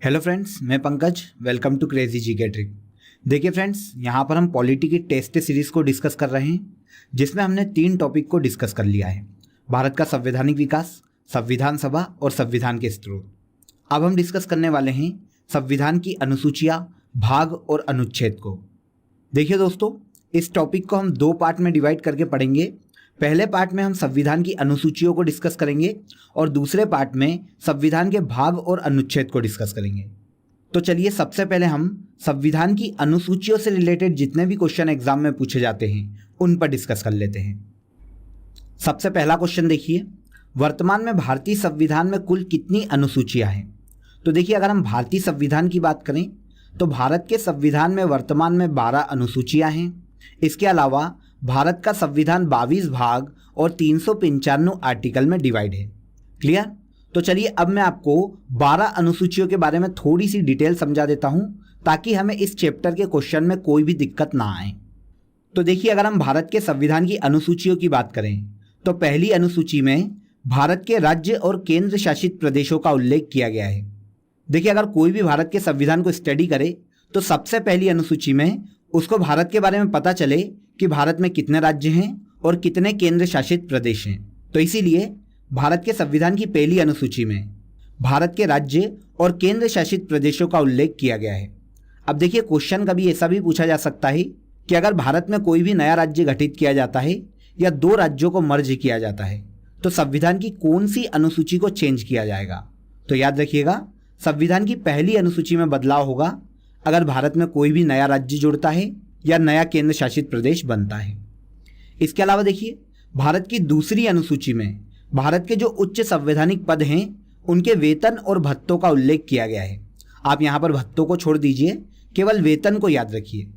Hello friends, मैं Pankaj. Welcome to crazy GK trick. देखिए friends, यहाँ पर हम पॉलिटी की टेस्ट सीरीज को डिस्कस कर रहे हैं, जिसमें हमने 3 टॉपिक को डिस्कस कर लिया है। भारत का संवैधानिक विकास, संविधान सभा और संविधान के स्रोत। अब हम डिस्कस करने वाले हैं संविधान की अनुसूचियाँ, भाग और अनुच्छेद को। देखिए दोस्तों, इस टॉपिक को हम 2 पार्ट में डिवाइड करके पढ़ेंगे। पहले पार्ट में हम संविधान की अनुसूचियों को डिस्कस करेंगे और दूसरे पार्ट में संविधान के भाग और अनुच्छेद को डिस्कस करेंगे। तो चलिए, सबसे पहले हम संविधान की अनुसूचियों से रिलेटेड जितने भी क्वेश्चन एग्जाम में पूछे जाते हैं उन पर डिस्कस कर लेते हैं। सबसे पहला क्वेश्चन देखिए, वर्तमान में भारतीय संविधान में कुल कितनी अनुसूचियां हैं? तो देखिए, अगर हम भारतीय संविधान की बात करें तो भारत के संविधान में वर्तमान में 12 अनुसूचियां हैं। इसके अलावा भारत का संविधान 22 भाग और 395 आर्टिकल में डिवाइड है। क्लियर? तो चलिए, अब मैं आपको 12 अनुसूचियों के बारे में थोड़ी सी डिटेल समझा देता हूं, ताकि हमें इस चैप्टर के क्वेश्चन में कोई भी दिक्कत ना आए। तो देखिए, अगर हम भारत के संविधान की अनुसूचियों की बात करें तो पहली अनुसूची में भारत के राज्य और केंद्र शासित प्रदेशों का उल्लेख किया गया है। देखिए, अगर कोई भी भारत के संविधान को स्टडी करे तो सबसे पहली अनुसूची में उसको भारत के बारे में पता चले कि भारत में कितने राज्य हैं और कितने केंद्र शासित प्रदेश हैं। तो इसीलिए भारत के संविधान की पहली अनुसूची में भारत के राज्य और केंद्र शासित प्रदेशों का उल्लेख किया गया है। अब देखिए, क्वेश्चन कभी ऐसा भी पूछा जा सकता है कि अगर भारत में कोई भी नया राज्य गठित किया जाता है या 2 राज्यों को मर्ज किया जाता है तो संविधान की कौन सी अनुसूची को चेंज किया जाएगा? तो याद रखिएगा, संविधान की पहली अनुसूची में बदलाव होगा अगर भारत में कोई भी नया राज्य जुड़ता है या नया केंद्र शासित प्रदेश बनता है। इसके अलावा देखिए, भारत की दूसरी अनुसूची में भारत के जो उच्च संवैधानिक पद हैं उनके वेतन और भत्तों का उल्लेख किया गया है। आप यहाँ पर भत्तों को छोड़ दीजिए, केवल वेतन को याद रखिए।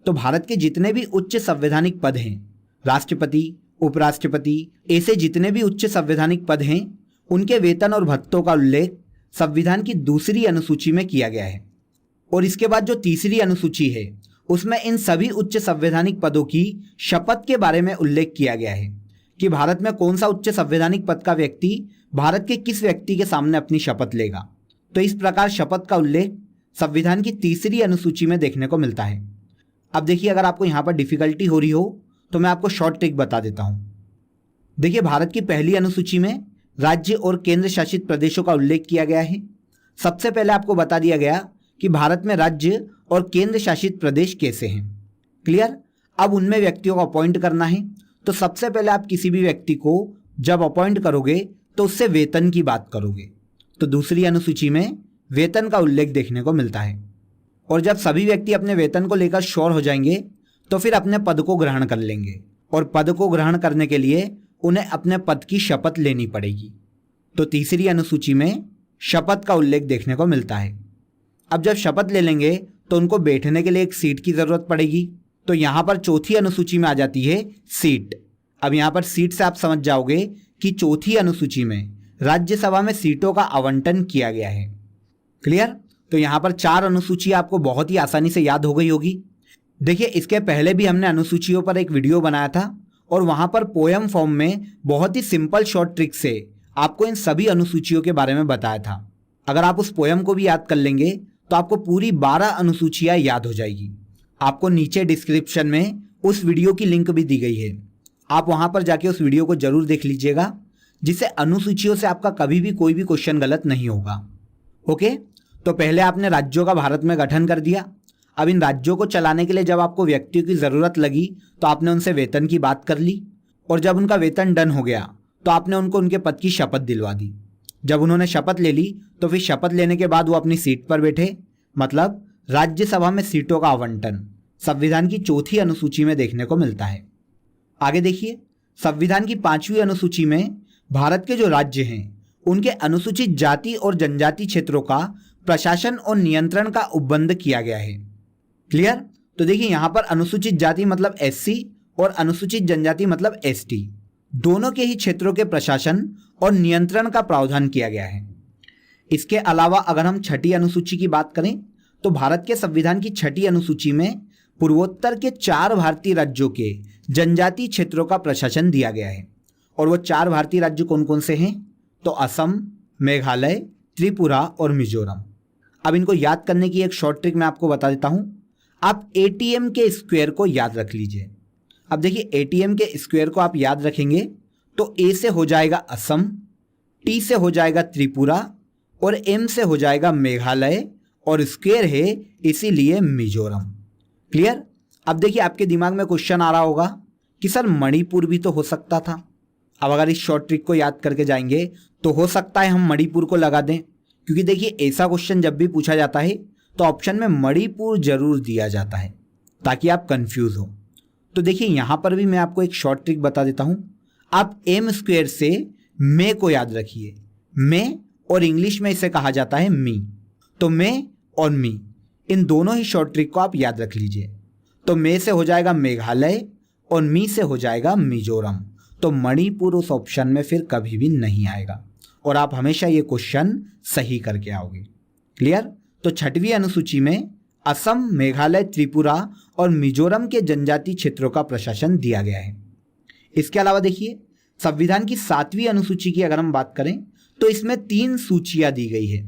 तो भारत के जितने भी उच्च संवैधानिक पद हैं, राष्ट्रपति, उपराष्ट्रपति, ऐसे जितने भी उच्च संवैधानिक पद हैं, उनके वेतन और भत्तों का उल्लेख संविधान की दूसरी अनुसूची में किया गया है। और इसके बाद जो तीसरी अनुसूची है उसमें इन सभी उच्च संवैधानिक पदों की शपथ के बारे में उल्लेख किया गया है कि भारत में कौन सा उच्च संवैधानिक पद का व्यक्ति भारत के किस व्यक्ति के सामने अपनी शपथ लेगा। तो इस प्रकार शपथ का उल्लेख संविधान की तीसरी अनुसूची में देखने को मिलता है। अब देखिए, अगर आपको यहाँ पर डिफिकल्टी हो रही हो तो मैं आपको शॉर्ट ट्रिक बता देता हूँ। देखिए, भारत की पहली अनुसूची में राज्य और केंद्र शासित प्रदेशों का उल्लेख किया गया है। सबसे पहले आपको बता दिया गया कि भारत में राज्य और केंद्र शासित प्रदेश कैसे हैं। क्लियर? अब उनमें व्यक्तियों को अपॉइंट करना है। तो सबसे पहले आप किसी भी व्यक्ति को जब अपॉइंट करोगे तो उससे वेतन की बात करोगे। तो दूसरी अनुसूची में वेतन का उल्लेख देखने को मिलता है। और जब सभी व्यक्ति अपने वेतन को लेकर श्योर हो जाएंगे तो फिर अपने पद को ग्रहण कर लेंगे, और पद को ग्रहण करने के लिए उन्हें अपने पद की शपथ लेनी पड़ेगी। तो तीसरी अनुसूची में शपथ का उल्लेख देखने को मिलता है। अब जब शपथ ले लेंगे तो उनको बैठने के लिए एक सीट की जरूरत पड़ेगी। तो यहाँ पर चौथी अनुसूची में आ जाती है सीट। अब यहाँ पर सीट से आप समझ जाओगे कि चौथी अनुसूची में राज्यसभा में सीटों का आवंटन किया गया है। क्लियर? तो यहाँ पर 4 अनुसूची आपको बहुत ही आसानी से याद हो गई होगी। देखिए, इसके पहले भी हमने अनुसूचियों पर एक वीडियो बनाया था और वहाँ पर पोएम फॉर्म में बहुत ही सिंपल शॉर्ट ट्रिक से आपको इन सभी अनुसूचियों के बारे में बताया था। अगर आप उस पोएम को भी याद कर लेंगे तो आपको पूरी 12 अनुसूचियां याद हो जाएगी। आपको नीचे डिस्क्रिप्शन में उस वीडियो की लिंक भी दी गई है, आप वहां पर जाके उस वीडियो को जरूर देख लीजिएगा, जिससे अनुसूचियों से आपका कभी भी कोई भी क्वेश्चन गलत नहीं होगा। ओके, तो पहले आपने राज्यों का भारत में गठन कर दिया। अब इन राज्यों को चलाने के लिए जब आपको व्यक्तियों की ज़रूरत लगी तो आपने उनसे वेतन की बात कर ली, और जब उनका वेतन डन हो गया तो आपने उनको उनके पद की शपथ दिलवा दी। जब उन्होंने शपथ ले ली तो फिर शपथ लेने के बाद वो अपनी सीट पर बैठे, मतलब राज्यसभा में सीटों का आवंटन संविधान की चौथी अनुसूची में देखने को मिलता है। आगे देखिए, संविधान की 5वीं अनुसूची में भारत के जो राज्य हैं उनके अनुसूचित जाति और जनजाति क्षेत्रों का प्रशासन और नियंत्रण का उपबंध किया गया है। क्लियर? तो देखिए, यहाँ पर अनुसूचित जाति मतलब SC और अनुसूचित जनजाति मतलब ST, दोनों के ही क्षेत्रों के प्रशासन और नियंत्रण का प्रावधान किया गया है। इसके अलावा अगर हम 6ठी अनुसूची की बात करें तो भारत के संविधान की 6ठी अनुसूची में पूर्वोत्तर के 4 भारतीय राज्यों के जनजातीय क्षेत्रों का प्रशासन दिया गया है। और वो 4 भारतीय राज्य कौन कौन से हैं? तो असम, मेघालय, त्रिपुरा और मिजोरम। अब इनको याद करने की एक शॉर्ट ट्रिक मैं आपको बता देता हूं। आप एटीएम के स्क्वायर को याद रख लीजिए। अब देखिए एटीएम के स्क्वायर को आप याद रखेंगे तो ए से हो जाएगा असम, टी से हो जाएगा त्रिपुरा और एम से हो जाएगा मेघालय और स्क्वायर है इसीलिए मिजोरम। क्लियर। अब देखिए आपके दिमाग में क्वेश्चन आ रहा होगा कि सर मणिपुर भी तो हो सकता था। अब अगर इस शॉर्ट ट्रिक को याद करके जाएंगे तो हो सकता है हम मणिपुर को लगा दें, क्योंकि देखिए ऐसा क्वेश्चन जब भी पूछा जाता है तो ऑप्शन में मणिपुर जरूर दिया जाता है ताकि आप कंफ्यूज हो। तो देखिए यहां पर भी मैं आपको एक शॉर्ट ट्रिक बता देता हूं। आप एम स्क्वायर से मे को याद रखिए। मे और इंग्लिश में इसे कहा जाता है मी। तो मे और मी इन दोनों ही शॉर्ट ट्रिक को आप याद रख लीजिए। तो मे से हो जाएगा मेघालय और मी से हो जाएगा मिजोरम। तो मणिपुर उस ऑप्शन में फिर कभी भी नहीं आएगा और आप हमेशा ये क्वेश्चन सही करके आओगे। क्लियर। तो छठवीं अनुसूची में असम, मेघालय, त्रिपुरा और मिजोरम के जनजातीय क्षेत्रों का प्रशासन दिया गया है। इसके अलावा देखिए संविधान की 7वीं अनुसूची की अगर हम बात करें तो इसमें 3 सूचियां दी गई है,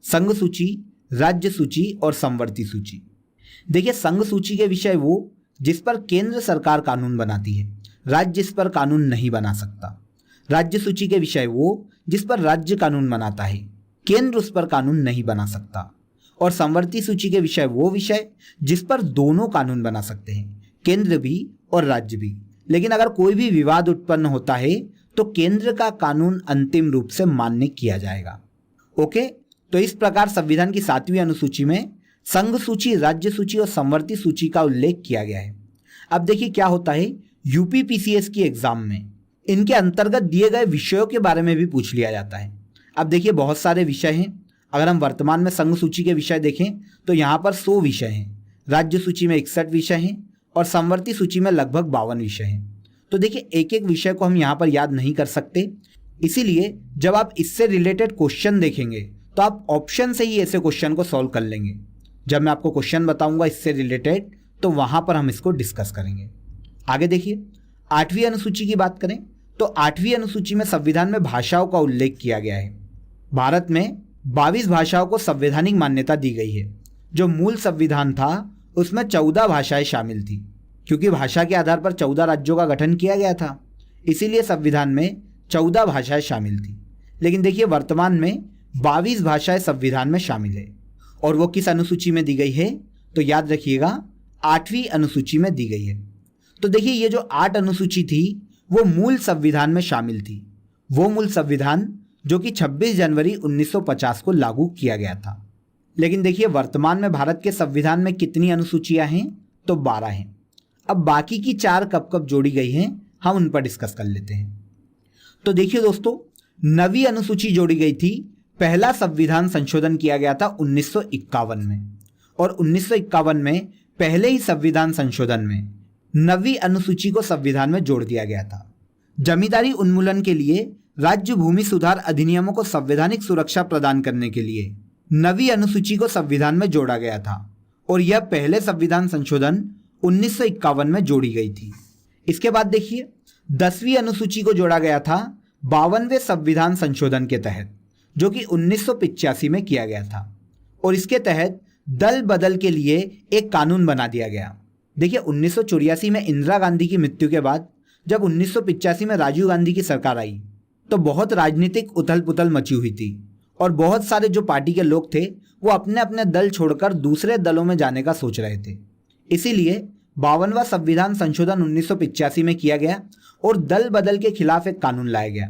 संघ सूची, राज्य सूची और समवर्ती सूची। देखिए संघ सूची के विषय वो जिस पर केंद्र सरकार कानून बनाती है, राज्य इस पर कानून नहीं बना सकता। राज्य सूची के विषय वो जिस पर राज्य कानून बनाता है, केंद्र उस पर कानून नहीं बना सकता। और समवर्ती सूची के विषय वो विषय जिस पर दोनों कानून बना सकते हैं, केंद्र भी और राज्य भी। लेकिन अगर कोई भी विवाद उत्पन्न होता है तो केंद्र का कानून अंतिम रूप से मान्य किया जाएगा। ओके। तो इस प्रकार संविधान की 7वीं अनुसूची में संघ सूची, राज्य सूची और समवर्ती सूची का उल्लेख किया गया है। अब देखिए क्या होता है, यूपीपीसीएस की एग्जाम में इनके अंतर्गत दिए गए विषयों के बारे में भी पूछ लिया जाता है। अब देखिए बहुत सारे विषय हैं। अगर हम वर्तमान में संघ सूची के विषय देखें तो यहाँ पर 100 विषय हैं, राज्य सूची में 61 विषय हैं और समवर्ती सूची में लगभग 52 विषय हैं। तो देखिए एक एक विषय को हम यहाँ पर याद नहीं कर सकते, इसीलिए जब आप इससे रिलेटेड क्वेश्चन देखेंगे तो आप ऑप्शन से ही ऐसे क्वेश्चन को सॉल्व कर लेंगे। जब मैं आपको क्वेश्चन बताऊंगा इससे रिलेटेड तो वहां पर हम इसको डिस्कस करेंगे। आगे देखिए 8वीं अनुसूची की बात करें तो 8वीं अनुसूची में संविधान में भाषाओं का उल्लेख किया गया है। भारत में 22 भाषाओं को संवैधानिक मान्यता दी गई है। जो मूल संविधान था उसमें 14 भाषाएं शामिल थी, क्योंकि भाषा के आधार पर 14 राज्यों का गठन किया गया था, इसीलिए संविधान में 14 भाषाएं शामिल थी। लेकिन देखिए वर्तमान में 22 भाषाएं संविधान में शामिल है और वो किस अनुसूची में दी गई है तो याद रखिएगा 8वीं अनुसूची में दी गई है। तो देखिए ये जो 8 अनुसूची थी वो मूल संविधान में शामिल थी, वो मूल संविधान जो कि 26 जनवरी 1950 को लागू किया गया था। लेकिन देखिए वर्तमान में भारत के संविधान में कितनी अनुसूचियां हैं तो 12 हैं। अब बाकी की 4 कब कब जोड़ी गई हैं हम उन पर डिस्कस कर लेते हैं। तो देखिए दोस्तों 9वीं अनुसूची जोड़ी गई थी, पहला संविधान संशोधन किया गया था 1951 में और 1951 में पहले ही संविधान संशोधन में 9वीं अनुसूची को संविधान में जोड़ दिया गया था। जमींदारी उन्मूलन के लिए राज्य भूमि सुधार अधिनियमों को संवैधानिक सुरक्षा प्रदान करने के लिए 9वीं अनुसूची को संविधान में जोड़ा गया था और यह पहले संविधान संशोधन 1951 में जोड़ी गई थी। इसके बाद देखिए 10वीं अनुसूची को जोड़ा गया था 52वें संविधान संशोधन के तहत, जो कि 1985 में किया गया था और इसके तहत दल बदल के लिए एक कानून बना दिया गया। देखिए 1984 में इंदिरा गांधी की मृत्यु के बाद जब 1985 में राजीव गांधी की सरकार आई तो बहुत राजनीतिक उथल पुथल मची हुई थी और बहुत सारे जो पार्टी के लोग थे वो अपने अपने दल छोड़कर दूसरे दलों में जाने का सोच रहे थे। इसीलिए 52वां संविधान संशोधन 1985 में किया गया और दल बदल के खिलाफ एक कानून लाया गया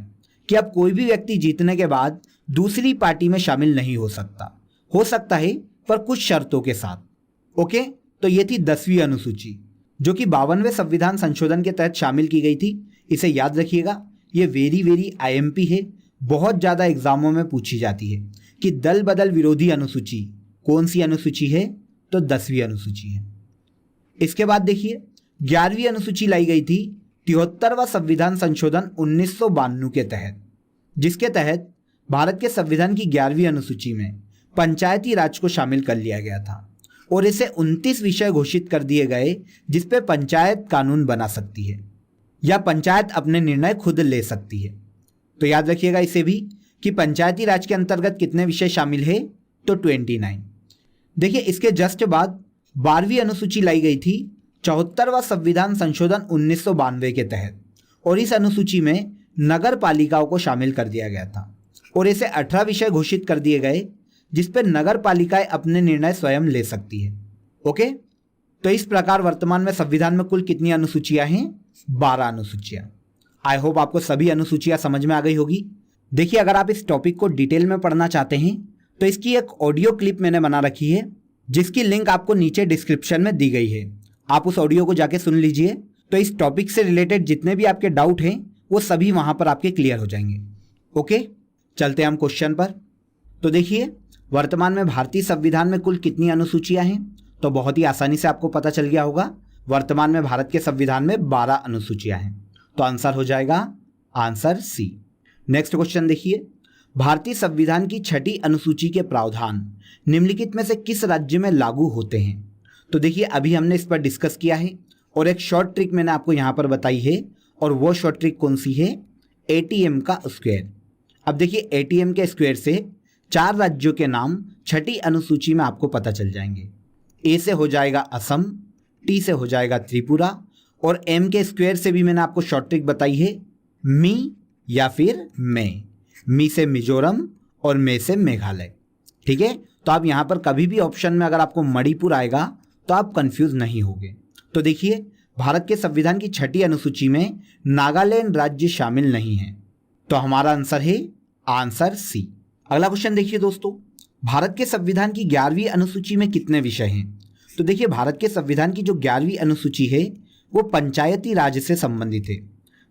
कि अब कोई भी व्यक्ति जीतने के बाद दूसरी पार्टी में शामिल नहीं हो सकता है पर कुछ शर्तों के साथ। ओके। तो ये थी 10वीं अनुसूची जो कि 52वें संविधान संशोधन के तहत शामिल की गई थी। इसे याद रखिएगा, ये वेरी आईएमपी है, बहुत ज़्यादा एग्जामों में पूछी जाती है कि दल बदल विरोधी अनुसूची कौन सी अनुसूची है तो 10वीं अनुसूची है। इसके बाद देखिए 11वीं अनुसूची लाई गई थी 73वां संविधान संशोधन 1992 के तहत, जिसके तहत भारत के संविधान की 11वीं अनुसूची में पंचायती राज को शामिल कर लिया गया था और इसे 29 विषय घोषित कर दिए गए जिस पे पंचायत कानून बना सकती है या पंचायत अपने निर्णय खुद ले सकती है। तो याद रखिएगा इसे भी कि पंचायती राज के अंतर्गत कितने विषय शामिल है तो 29। देखिए इसके जस्ट बाद 12वीं अनुसूची लाई गई थी 74वां संविधान संशोधन 1992 के तहत, और इस अनुसूची में नगर पालिकाओं को शामिल कर दिया गया था और इसे 18 विषय घोषित कर दिए गए जिस पर नगर पालिकाएं अपने निर्णय स्वयं ले सकती है। ओके, तो इस प्रकार वर्तमान में संविधान में कुल कितनी अनुसूचियां हैं? 12 अनुसूचियां। आई होप आपको सभी अनुसूचियां समझ में आ गई होगी। देखिए अगर आप इस टॉपिक को डिटेल में पढ़ना चाहते हैं तो इसकी एक ऑडियो क्लिप मैंने बना रखी है जिसकी लिंक आपको नीचे डिस्क्रिप्शन में दी गई है, आप उस ऑडियो को जाके सुन लीजिए। तो इस टॉपिक से रिलेटेड जितने भी आपके डाउट हैं वो सभी वहां पर आपके क्लियर हो जाएंगे। ओके, चलते हैं हम क्वेश्चन पर। तो देखिए वर्तमान में भारतीय संविधान में कुल कितनी अनुसूचियां हैं? तो बहुत ही आसानी से आपको पता चल गया होगा, वर्तमान में भारत के संविधान में 12 अनुसूचियां हैं। तो आंसर हो जाएगा आंसर सी। नेक्स्ट क्वेश्चन देखिए, भारतीय संविधान की 6ठी अनुसूची के प्रावधान निम्नलिखित में से किस राज्य में लागू होते हैं? तो देखिए अभी हमने इस पर डिस्कस किया है और एक शॉर्ट ट्रिक मैंने आपको यहाँ पर बताई है, और वो शॉर्ट ट्रिक कौन सी है? ATM का स्क्वायर। अब देखिए ATM के स्क्वायर से 4 राज्यों के नाम 6ठी अनुसूची में आपको पता चल जाएंगे। A से हो जाएगा असम, T से हो जाएगा त्रिपुरा, और M के स्क्वायर से भी मैंने आपको शॉर्ट ट्रिक बताई है, मी या फिर मैं। मी से मिजोरम और मे से मेघालय। ठीक है, तो आप यहाँ पर कभी भी ऑप्शन में अगर आपको मणिपुर आएगा तो आप कंफ्यूज नहीं होंगे। तो देखिए भारत के संविधान की 6ठी अनुसूची में नागालैंड राज्य शामिल नहीं है, तो हमारा आंसर है आंसर सी। अगला क्वेश्चन देखिए दोस्तों, भारत के संविधान की 11वीं अनुसूची में कितने विषय हैं? तो देखिए भारत के संविधान की जो 11वीं अनुसूची है वो पंचायती राज से संबंधित है।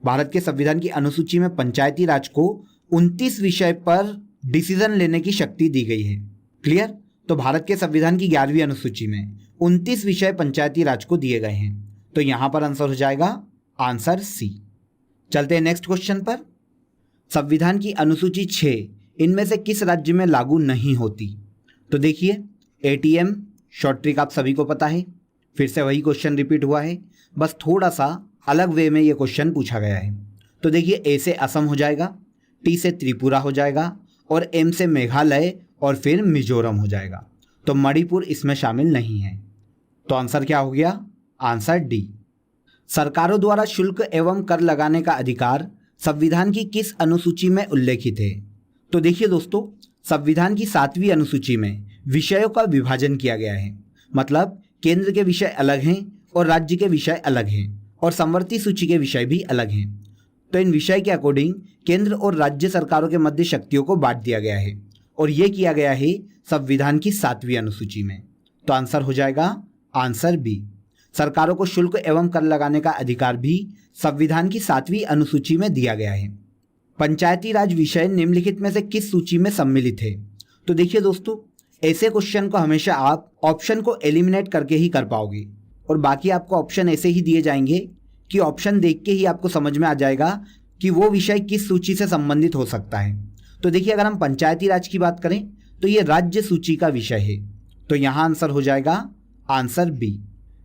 भारत के संविधान की अनुसूची में पंचायती राज को 29 विषय पर डिसीजन लेने की शक्ति दी गई है। क्लियर? तो भारत के संविधान की 11वीं अनुसूची में 29 विषय पंचायती राज को दिए गए हैं, तो यहां पर आंसर हो जाएगा आंसर सी। चलते हैं नेक्स्ट क्वेश्चन पर। संविधान की अनुसूची 6 इनमें से किस राज्य में लागू नहीं होती? तो देखिए ATM शॉर्ट ट्रिक आप सभी को पता है, फिर से वही क्वेश्चन रिपीट हुआ है, बस थोड़ा सा अलग वे में ये क्वेश्चन पूछा गया है। तो देखिए A से असम हो जाएगा, T से त्रिपुरा हो जाएगा, और M से मेघालय और फिर मिजोरम हो जाएगा। तो मणिपुर इसमें शामिल नहीं है, तो आंसर क्या हो गया? Answer D. सरकारों द्वारा शुल्क एवं कर लगाने का अधिकार संविधान की किस अनुसूची में उल्लेखित है? तो देखिए दोस्तों, संविधान की 7वीं अनुसूची में विषयों का विभाजन किया गया है, मतलब केंद्र के विषय अलग हैं और राज्य के विषय अलग हैं, और समवर्ती सूची के विषय भी अलग हैं। तो इन विषय के अकॉर्डिंग केंद्र और राज्य सरकारों के मध्य शक्तियों को बांट दिया गया है, और ये किया गया है संविधान की 7वीं अनुसूची में। तो आंसर हो जाएगा आंसर बी। सरकारों को शुल्क एवं कर लगाने का अधिकार भी संविधान की 7वीं अनुसूची में दिया गया है। पंचायती राज विषय निम्नलिखित में से किस सूची में सम्मिलित है? तो देखिए दोस्तों, ऐसे क्वेश्चन को हमेशा आप ऑप्शन को एलिमिनेट करके ही कर पाओगे, और बाकी आपको ऑप्शन ऐसे ही दिए जाएंगे कि ऑप्शन देख के ही आपको समझ में आ जाएगा कि वो विषय किस सूची से संबंधित हो सकता है। तो देखिए अगर हम पंचायती राज की बात करें तो ये राज्य सूची का विषय है, तो यहाँ आंसर हो जाएगा आंसर बी।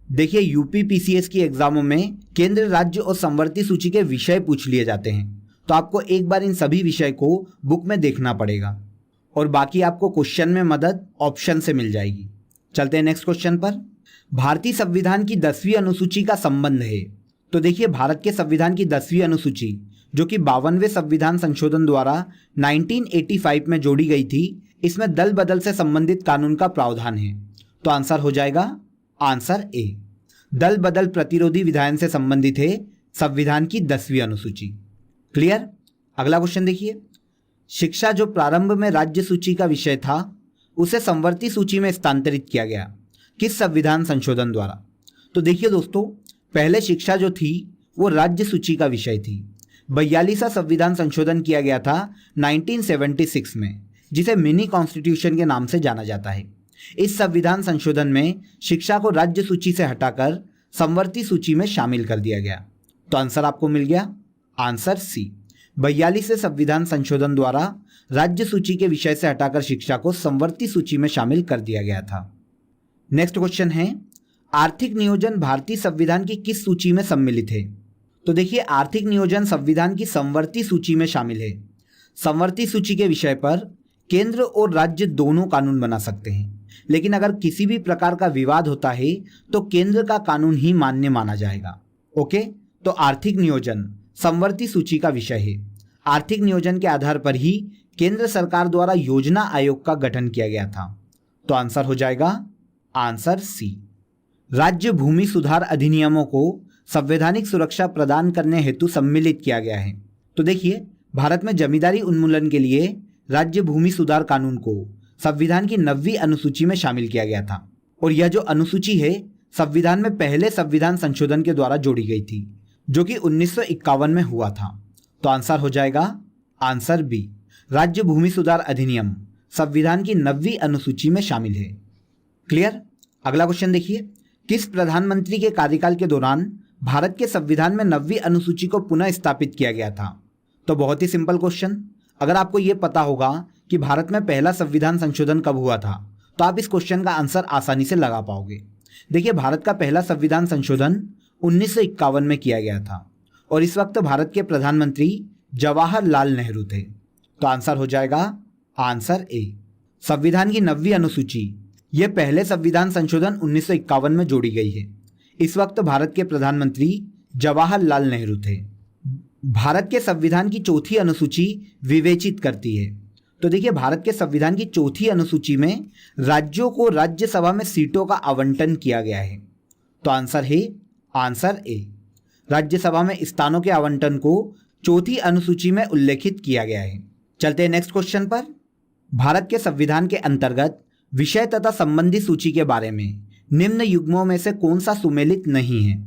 देखिए यूपी PCS की एग्जामों में केंद्र, राज्य और समवर्ती सूची के विषय पूछ लिए जाते हैं, तो आपको एक बार इन सभी विषय को बुक में देखना पड़ेगा, और बाकी आपको क्वेश्चन में मदद ऑप्शन से मिल जाएगी। चलते हैं नेक्स्ट क्वेश्चन पर। भारतीय संविधान की 10वीं अनुसूची का संबंध है? तो देखिए भारत के संविधान की 10वीं अनुसूची जो कि 52वें संविधान संशोधन द्वारा 1985 में जोड़ी गई थी, इसमें दल बदल से संबंधित कानून का प्रावधान है, तो आंसर हो जाएगा आंसर ए। दल बदल प्रतिरोधी विधायन से संबंधित है संविधान की 10वीं अनुसूची। क्लियर? अगला क्वेश्चन देखिए, शिक्षा जो प्रारंभ में राज्य सूची का विषय था उसे समवर्ती सूची में स्थानांतरित किया गया, किस संविधान संशोधन द्वारा? तो देखिए दोस्तों, पहले शिक्षा जो थी वो राज्य सूची का विषय थी। 42वां संविधान संशोधन किया गया था 1976 में, जिसे मिनी कॉन्स्टिट्यूशन के नाम से जाना जाता है। इस संविधान संशोधन में शिक्षा को राज्य सूची से हटाकर समवर्ती सूची में शामिल कर दिया गया, तो आंसर आपको मिल गया आंसर सी। 42वें संविधान संशोधन द्वारा राज्य सूची के विषय से हटाकर शिक्षा को समवर्ती सूची में शामिल कर दिया गया था। नेक्स्ट क्वेश्चन है, आर्थिक नियोजन भारतीय संविधान की किस सूची में सम्मिलित है? तो देखिए आर्थिक नियोजन संविधान की समवर्ती सूची में शामिल है। समवर्ती सूची के विषय पर केंद्र और राज्य दोनों कानून बना सकते हैं, लेकिन अगर किसी भी प्रकार का विवाद होता है तो केंद्र का कानून ही मान्य माना जाएगा। ओके, तो आर्थिक नियोजन समवर्ती सूची का विषय है। आर्थिक नियोजन के आधार पर ही केंद्र सरकार द्वारा योजना आयोग का गठन किया गया था। तो आंसर हो जाएगा आंसर सी। राज्य भूमि सुधार अधिनियमों को संवैधानिक सुरक्षा प्रदान करने हेतु सम्मिलित किया गया है। तो देखिए, भारत में जमींदारी उन्मूलन के लिए राज्य भूमि सुधार कानून को संविधान की 9वीं अनुसूची में शामिल किया गया था, और यह जो अनुसूची है संविधान में पहले संविधान संशोधन के द्वारा जोड़ी गई थी, जो कि 1951 में हुआ था। तो आंसर हो जाएगा आंसर बी। राज्य भूमि सुधार अधिनियम संविधान की 9वीं अनुसूची में शामिल है। क्लियर। अगला क्वेश्चन देखिए, किस प्रधानमंत्री के कार्यकाल के दौरान भारत के संविधान में 9वीं अनुसूची को पुनः स्थापित किया गया था? तो बहुत ही सिंपल क्वेश्चन। अगर आपको यह पता होगा कि भारत में पहला संविधान संशोधन कब हुआ था, तो आप इस क्वेश्चन का आंसर आसानी से लगा पाओगे। देखिए, भारत का पहला संविधान संशोधन 1951 में किया गया था, और इस वक्त भारत के प्रधानमंत्री जवाहरलाल नेहरू थे। तो आंसर हो जाएगा आंसर ए। संविधान की 9वीं अनुसूची यह पहले संविधान संशोधन 1951 में जोड़ी गई है। इस वक्त भारत के प्रधानमंत्री जवाहरलाल नेहरू थे। भारत के संविधान की 4थी अनुसूची विवेचित करती है। तो देखिए, भारत के संविधान की 4थी अनुसूची में राज्यों को राज्यसभा में सीटों का आवंटन किया गया है। तो आंसर है आंसर ए। राज्यसभा में स्थानों के आवंटन को 4थी अनुसूची में उल्लेखित किया गया है। चलते हैं नेक्स्ट क्वेश्चन पर। भारत के संविधान के अंतर्गत विषय तथा संबंधी सूची के बारे में निम्न युग्मों में से कौन सा सुमेलित नहीं है?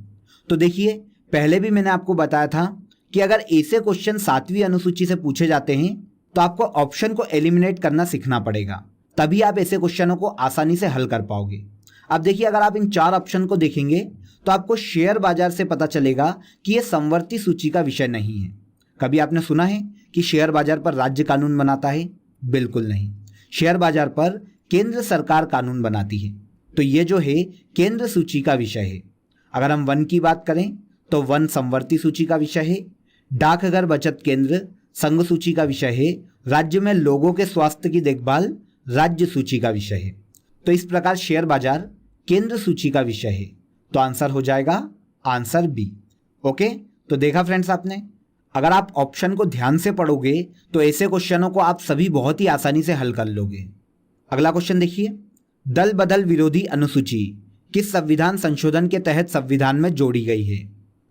तो देखिए, पहले भी मैंने आपको बताया था कि अगर ऐसे क्वेश्चन 7वीं अनुसूची से पूछे जाते हैं तो आपको ऑप्शन को एलिमिनेट करना सीखना पड़ेगा, तभी आप ऐसे क्वेश्चनों को आसानी से हल कर पाओगे। अब देखिए, अगर आप इन 4 ऑप्शन को देखेंगे तो आपको शेयर बाजार से पता चलेगा कि यह समवर्ती सूची का विषय नहीं है। कभी आपने सुना है कि शेयर बाजार पर राज्य कानून बनाता है? बिल्कुल नहीं। शेयर बाजार पर केंद्र सरकार कानून बनाती है। तो ये जो है केंद्र सूची का विषय है। अगर हम वन की बात करें तो वन समवर्ती सूची का विषय है। डाकघर बचत केंद्र संघ सूची का विषय है। राज्य में लोगों के स्वास्थ्य की देखभाल राज्य सूची का विषय है। तो इस प्रकार शेयर बाजार केंद्र सूची का विषय है। तो आंसर हो जाएगा आंसर बी। ओके, तो देखा फ्रेंड्स आपने, अगर आप ऑप्शन को ध्यान से पढ़ोगे तो ऐसे क्वेश्चनों को आप सभी बहुत ही आसानी से हल कर लोगे। अगला क्वेश्चन देखिए, दल बदल विरोधी अनुसूची किस संविधान संशोधन के तहत संविधान में जोड़ी गई है?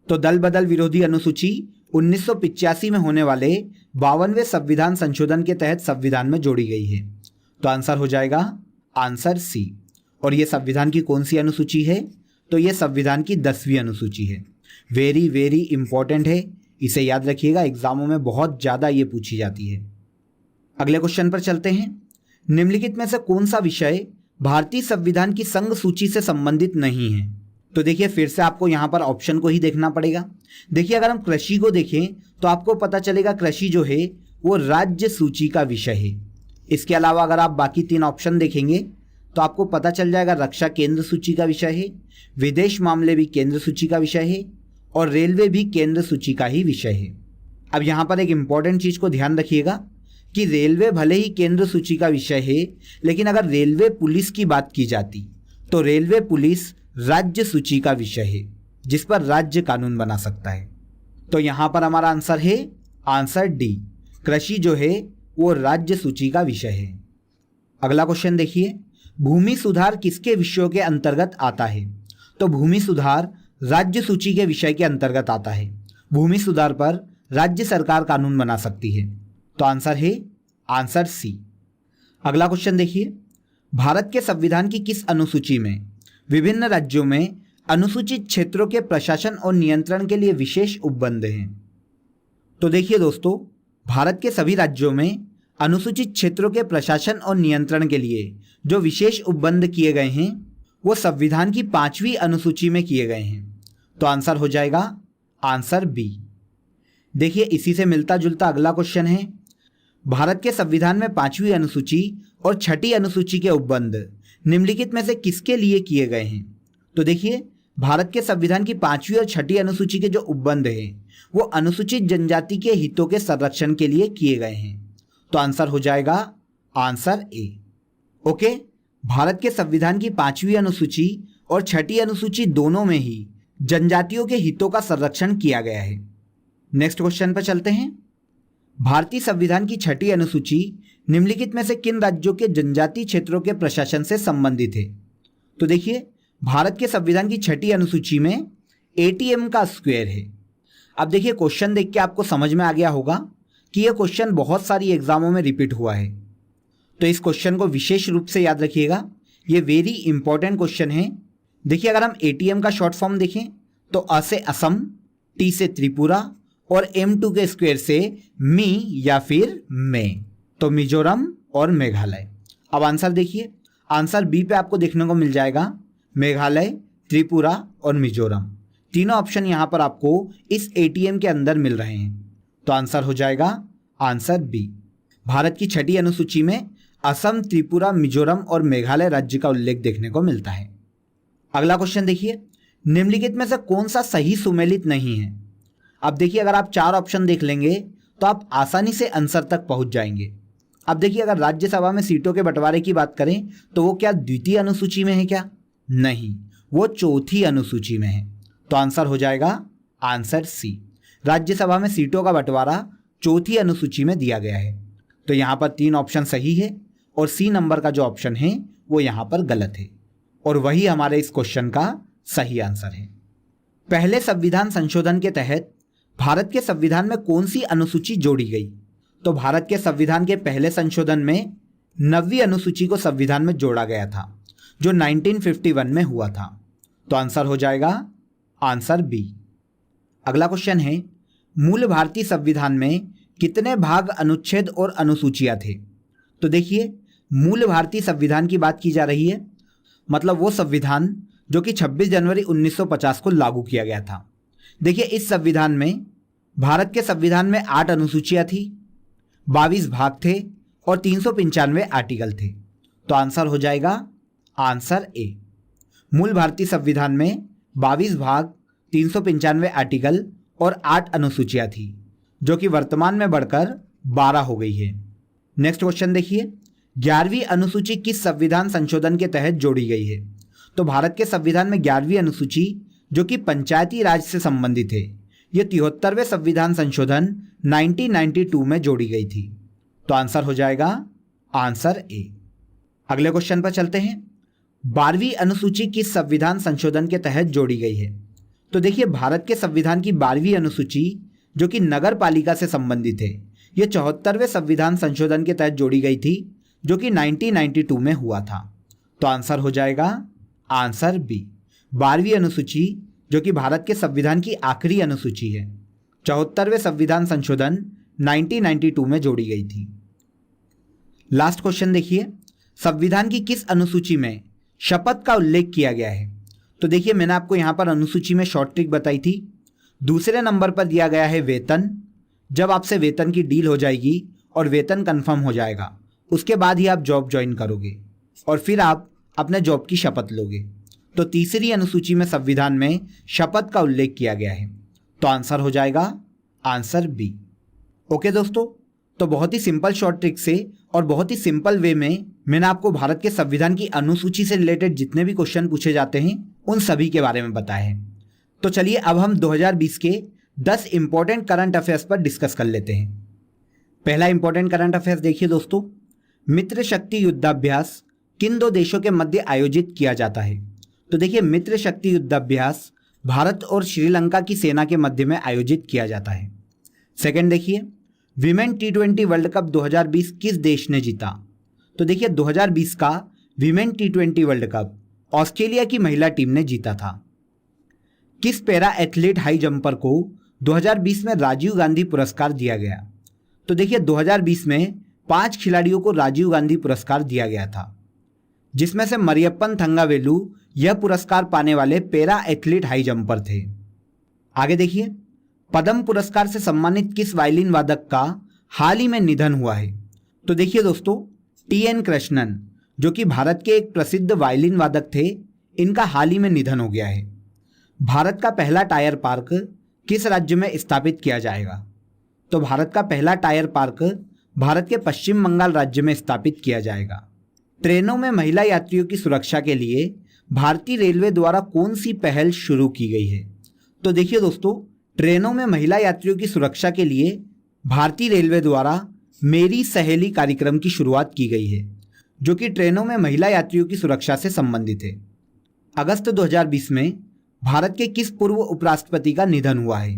तो दल बदल विरोधी अनुसूची 1985 में होने वाले 52वें संविधान संशोधन के तहत संविधान में जोड़ी गई है। तो आंसर हो जाएगा आंसर सी। और यह संविधान की कौन सी अनुसूची है? तो यह संविधान की 10वीं अनुसूची है। वेरी वेरी इंपॉर्टेंट है, इसे याद रखिएगा, एग्जामों में बहुत ज़्यादा ये पूछी जाती है। अगले क्वेश्चन पर चलते हैं। निम्नलिखित में से कौन सा विषय भारतीय संविधान की संघ सूची से संबंधित नहीं है? तो देखिए, फिर से आपको यहाँ पर ऑप्शन को ही देखना पड़ेगा। देखिए, अगर हम कृषि को देखें तो आपको पता चलेगा कृषि जो है वो राज्य सूची का विषय है। इसके अलावा अगर आप बाकी 3 ऑप्शन देखेंगे तो आपको पता चल जाएगा रक्षा केंद्र सूची का विषय है, विदेश मामले भी केंद्र सूची का विषय है, और रेलवे भी केंद्र सूची का ही विषय है। अब यहाँ पर एक इंपॉर्टेंट चीज़ को ध्यान रखिएगा कि रेलवे भले ही केंद्र सूची का विषय है, लेकिन अगर रेलवे पुलिस की बात की जाती तो रेलवे पुलिस राज्य सूची का विषय है, जिस पर राज्य कानून बना सकता है। तो यहाँ पर हमारा आंसर है आंसर डी। कृषि जो है वो राज्य सूची का विषय है। अगला क्वेश्चन देखिए, भूमि सुधार किसके विषयों के अंतर्गत आता है? तो भूमि सुधार राज्य सूची के विषय के अंतर्गत आता है। भूमि सुधार पर राज्य सरकार कानून बना सकती है। तो आंसर है आंसर सी। अगला क्वेश्चन देखिए, भारत के संविधान की किस अनुसूची में विभिन्न राज्यों में अनुसूचित क्षेत्रों के प्रशासन और नियंत्रण के लिए विशेष उपबंध हैं? तो देखिए दोस्तों, भारत के सभी राज्यों में अनुसूचित क्षेत्रों के प्रशासन और नियंत्रण के लिए जो विशेष उपबंध किए गए हैं वो संविधान की 5वीं अनुसूची में किए गए हैं। तो आंसर हो जाएगा आंसर बी। देखिए, इसी से मिलता जुलता अगला क्वेश्चन है, भारत के संविधान में 5वीं अनुसूची और 6ठी अनुसूची के उपबंध निम्नलिखित में से किसके लिए किए गए हैं? तो देखिए, भारत के संविधान की 5वीं और 6ठी अनुसूची के जो उपबंध हैं वो अनुसूचित जनजाति के हितों के संरक्षण के लिए किए गए हैं। तो आंसर हो जाएगा आंसर ए। ओके, भारत के संविधान की 5वीं अनुसूची और 6ठी अनुसूची दोनों में ही जनजातियों के हितों का संरक्षण किया गया है। नेक्स्ट क्वेश्चन पर चलते हैं। भारतीय संविधान की 6ठी अनुसूची निम्नलिखित में से किन राज्यों के जनजातीय क्षेत्रों के प्रशासन से संबंधित है? तो देखिए, भारत के संविधान की 6ठी अनुसूची में एटीएम का स्क्वायर है। अब देखिए, क्वेश्चन देख के आपको समझ में आ गया होगा कि यह क्वेश्चन बहुत सारी एग्जामों में रिपीट हुआ है, तो इस क्वेश्चन को विशेष रूप से याद रखिएगा, ये वेरी इंपॉर्टेंट क्वेश्चन है। देखिए, अगर हम एटीएम का शॉर्ट फॉर्म देखें तो अ से असम, टी से त्रिपुरा और M2 के स्क्वायर से मी या फिर मे, तो मिजोरम और मेघालय। अब आंसर देखिए, आंसर बी पे आपको देखने को मिल जाएगा, मेघालय, त्रिपुरा और मिजोरम। तीनों ऑप्शन यहाँ पर आपको इस एटीएम के अंदर मिल रहे हैं, तो आंसर हो जाएगा आंसर बी। भारत की 6ठी अनुसूची में असम, त्रिपुरा, मिजोरम और मेघालय राज्य का उल्लेख देखने को मिलता है। अगला क्वेश्चन देखिए, निम्नलिखित में से कौन सा सही सुमेलित नहीं है? अब देखिए, अगर आप 4 ऑप्शन देख लेंगे तो आप आसानी से आंसर तक पहुंच जाएंगे। अब देखिए, अगर राज्यसभा में सीटों के बंटवारे की बात करें तो वो क्या द्वितीय अनुसूची में है क्या? नहीं, वो चौथी अनुसूची में है, तो आंसर हो जाएगा आंसर सी। राज्यसभा में सीटों का बंटवारा चौथी अनुसूची में दिया गया है, तो यहाँ पर 3 ऑप्शन सही है और सी नंबर का जो ऑप्शन है वो यहाँ पर गलत है, और वही हमारे इस क्वेश्चन का सही आंसर है। पहले संविधान संशोधन के तहत भारत के संविधान में कौन सी अनुसूची जोड़ी गई? तो भारत के संविधान के पहले संशोधन में 9वीं अनुसूची को संविधान में जोड़ा गया था, जो 1951 में हुआ था, तो आंसर हो जाएगा आंसर बी। अगला क्वेश्चन है, मूल भारतीय संविधान में कितने भाग, अनुच्छेद और अनुसूचियां थे? तो देखिए, मूल भारतीय संविधान की बात की जा रही है, मतलब वो संविधान जो कि 26 जनवरी 1950 को लागू किया गया था। देखिए, इस संविधान में, भारत के संविधान में 8 अनुसूचियां थी, 22 भाग थे और 395 आर्टिकल थे, तो आंसर हो जाएगा आंसर ए। मूल भारतीय संविधान में 22 भाग, 395 आर्टिकल और 8 अनुसूचियां थी, जो कि वर्तमान में बढ़कर 12 हो गई है। नेक्स्ट क्वेश्चन देखिए, 11वीं अनुसूची किस संविधान संशोधन के तहत जोड़ी गई है? तो भारत के संविधान में 11वीं अनुसूची, जो कि पंचायती राज से संबंधित है, यह 73वें संविधान संशोधन 1992 में जोड़ी गई थी, तो आंसर हो जाएगा आंसर ए। अगले क्वेश्चन पर चलते हैं। 12वीं अनुसूची किस संविधान संशोधन के तहत जोड़ी गई है? तो देखिए, भारत के संविधान की 12वीं अनुसूची, जो कि नगर पालिका से संबंधित है, यह 74वें संविधान संशोधन के तहत जोड़ी गई थी, जो कि 1992 में हुआ था, तो आंसर हो जाएगा आंसर बी। 12वीं अनुसूची, जो कि भारत के संविधान की आखिरी अनुसूची है, 74वें संविधान संशोधन 1992 में जोड़ी गई थी। लास्ट क्वेश्चन देखिए, संविधान की किस अनुसूची में शपथ का उल्लेख किया गया है? तो देखिए, मैंने आपको यहाँ पर अनुसूची में शॉर्ट ट्रिक बताई थी। दूसरे नंबर पर दिया गया है वेतन। जब आपसे वेतन की डील हो जाएगी और वेतन कंफर्म हो जाएगा, उसके बाद ही आप जॉब ज्वाइन करोगे और फिर आप अपने जॉब की शपथ लोगे, तो तीसरी अनुसूची में संविधान में शपथ का उल्लेख किया गया है, तो आंसर हो जाएगा आंसर बी। ओके दोस्तों, तो बहुत ही सिंपल शॉर्ट ट्रिक से और बहुत ही सिंपल वे में मैंने आपको भारत के संविधान की अनुसूची से रिलेटेड जितने भी क्वेश्चन पूछे जाते हैं उन सभी के बारे में बताया है। तो चलिए अब हम 2020 के 10 इंपॉर्टेंट करंट अफेयर्स पर डिस्कस कर लेते हैं। पहला इंपॉर्टेंट करंट अफेयर्स देखिए दोस्तों, मित्र शक्ति युद्धाभ्यास किन 2 देशों के मध्य आयोजित किया जाता है? तो देखिए, मित्र शक्ति युद्धाभ्यास भारत और श्रीलंका की सेना के मध्य में आयोजित किया जाता है। सेकंड देखिए, विमेन T20 वर्ल्ड कप 2020 किस देश ने जीता? तो देखिए, 2020 का women T20 world cup Australia की महिला टीम ने जीता था। किस पैरा एथलीट हाई जंपर को 2020 में राजीव गांधी पुरस्कार दिया गया? तो देखिए, 2020 में 5 खिलाड़ियों को राजीव गांधी पुरस्कार दिया गया था, जिसमें से मरियप्पन थंगावेलु यह पुरस्कार पाने वाले पैरा एथलीट हाई जंपर थे। आगे देखिए, पद्म पुरस्कार से सम्मानित किस वायलिन वादक का हाल ही में निधन हुआ है? तो देखिए दोस्तों, TN कृष्णन, जो कि भारत के एक प्रसिद्ध वायलिन वादक थे, इनका हाल ही में निधन हो गया है। भारत का पहला टायर पार्क किस राज्य में स्थापित किया जाएगा? तो भारत का पहला टायर पार्क भारत के पश्चिम बंगाल राज्य में स्थापित किया जाएगा। ट्रेनों में महिला यात्रियों की सुरक्षा के लिए भारतीय रेलवे द्वारा कौन सी पहल शुरू की गई है? तो देखिए दोस्तों, ट्रेनों में महिला यात्रियों की सुरक्षा के लिए भारतीय रेलवे द्वारा मेरी सहेली कार्यक्रम की शुरुआत की गई है, जो कि ट्रेनों में महिला यात्रियों की सुरक्षा से संबंधित है। अगस्त 2020 में भारत के किस पूर्व उपराष्ट्रपति का निधन हुआ है?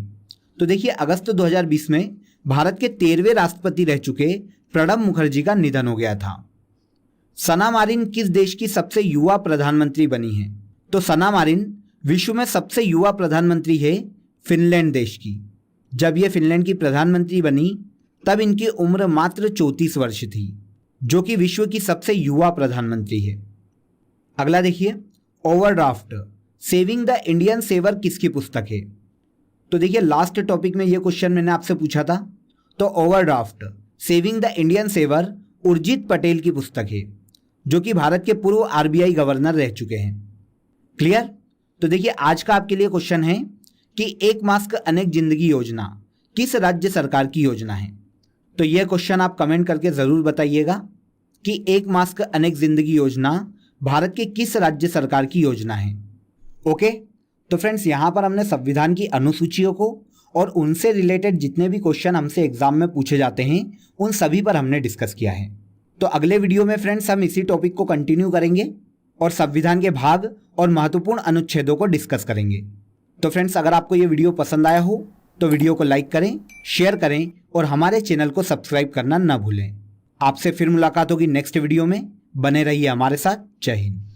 तो देखिए, अगस्त 2020 में भारत के 13वें राष्ट्रपति रह चुके प्रणब मुखर्जी का निधन हो गया था। सना मारिन किस देश की सबसे युवा प्रधानमंत्री बनी है? तो सना मारिन विश्व में सबसे युवा प्रधानमंत्री है फिनलैंड देश की। जब यह फिनलैंड की प्रधानमंत्री बनी तब इनकी उम्र मात्र 34 वर्ष थी, जो कि विश्व की सबसे युवा प्रधानमंत्री है। अगला देखिए, overdraft saving the Indian saver किसकी पुस्तक है? तो देखिए, लास्ट टॉपिक में यह क्वेश्चन मैंने आपसे पूछा था। तो overdraft saving the Indian saver Urjit Patel की पुस्तक है, जो कि भारत के पूर्व आरबीआई गवर्नर रह चुके हैं। क्लियर? तो देखिए, आज का आपके लिए क्वेश्चन है कि एक मास्क अनेक जिंदगी योजना किस राज्य सरकार की योजना है? तो यह क्वेश्चन आप कमेंट करके ज़रूर बताइएगा कि एक मास्क अनेक जिंदगी योजना भारत के किस राज्य सरकार की योजना है। ओके, तो फ्रेंड्स, यहाँ पर हमने संविधान की अनुसूचियों को और उनसे रिलेटेड जितने भी क्वेश्चन हमसे एग्जाम में पूछे जाते हैं उन सभी पर हमने डिस्कस किया है। तो अगले वीडियो में फ्रेंड्स हम इसी टॉपिक को कंटिन्यू करेंगे और संविधान के भाग और महत्वपूर्ण अनुच्छेदों को डिस्कस करेंगे। तो फ्रेंड्स, अगर आपको ये वीडियो पसंद आया हो तो वीडियो को लाइक करें, शेयर करें और हमारे चैनल को सब्सक्राइब करना ना भूलें। आपसे फिर मुलाकात होगी नेक्स्ट वीडियो में। बने रहिए हमारे साथ। जय हिंद।